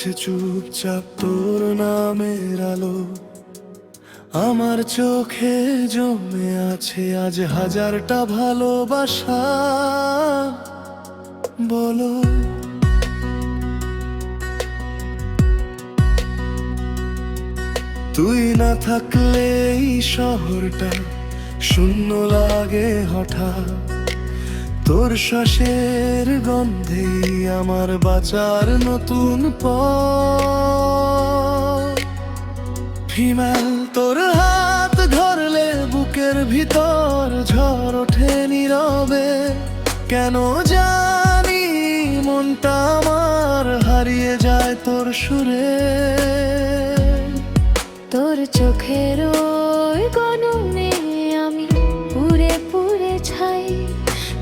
আছে চুপচাপ তোর নামের আলো, আমার চোখে জমে আছে আজ হাজারটা ভালোবাসা। বলো তুই না থাকলে এই শহরটা শূন্য লাগে হঠাৎ, তোর শ্বাসের গন্ধেই আমার বাঁচার নতুন পথ। হিমাল তোর হাত ধরলে বুকের ভিতর ঝড় ওঠে নীরবে, কেন জানি মনটা আমার হারিয়ে যায় তোর সুরে। তোর চোখের ওই গননে আমি পুরে পুরে ছাই,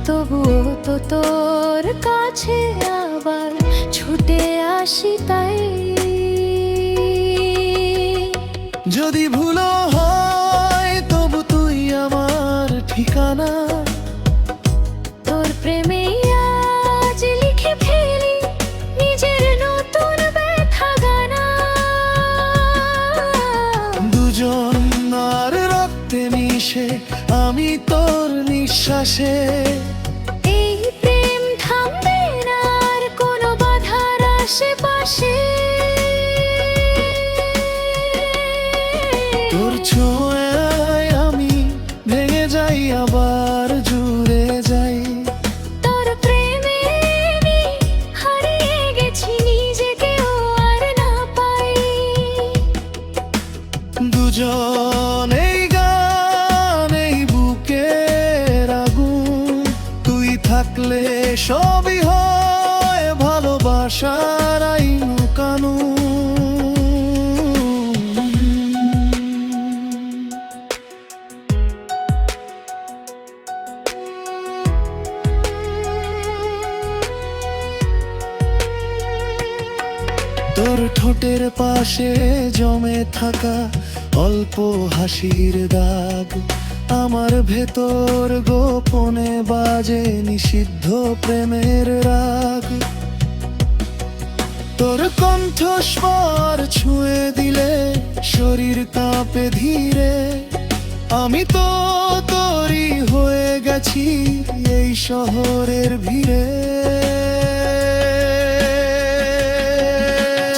তবুও তো তোর কাছে আবার ছুটে আসি তাই। যদি ভুলও হয় তবু তুই আমার ঠিকানা, তোর প্রেমে আজ লিখে ফেলি নিজের নতুন ব্যথা গানা। দুজন আর রক্তে মিশে আমি তোর নিঃশ্বাসে। এই প্রেম থামবে না আর কোনো বাধার আশেপাশে। তোর ছোঁয়ায় আমি ভেঙে যাই আবার জুড়ে যাই। তোর প্রেমে আমি হারিয়ে গেছি নিজেকেও আর না পাই। দুজন এই গান এই বুকের আগুন, তুই থাকলে সবই হয় ভালোবাসার আইন কানুন। তোর ঠোঁটের পাশে জমে থাকা অল্প হাসির দাগ, আমার ভেতর গোপনে বাজে নিষিদ্ধ প্রেমের রাগ। তোর কণ্ঠস্বর ছুঁয়ে দিলে শরীর কাঁপে ধীরে, আমি তো তোরই হয়ে গেছি এই শহরের ভিড়ে।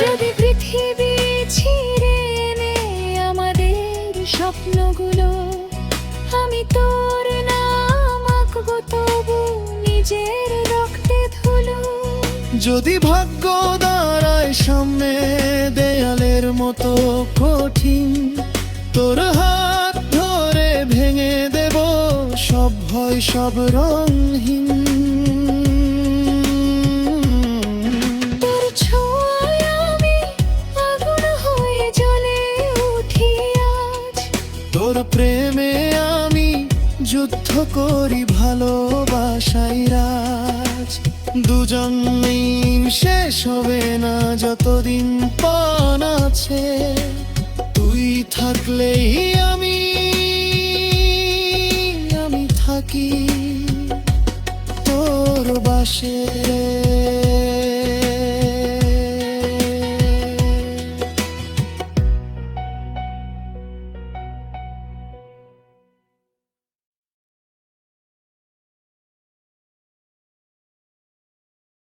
যদি পৃথিবী ছিঁড়ে নে আমাদের স্বপ্নগুলো, আমি তোর নাম আঁকবো তবু নিজের রক্তে ধুলো। যদি ভাগ্য দাঁড়ায় সামনে দেয়ালের মতো কঠিন, তোর হাত ধরে ভেঙে দেব সব ভয় সব রঙহীন। তোর ছোঁয়ায় আমি আগুন হয়ে জ্বলে উঠি আজ, তোর প্রেমে আমি যুদ্ধ করি ভালোবাসাই রাজ। দুজন শেষ হবে না যতদিন পণ আছে, তুই থাকলেই আমি থাকি তোর বাসে।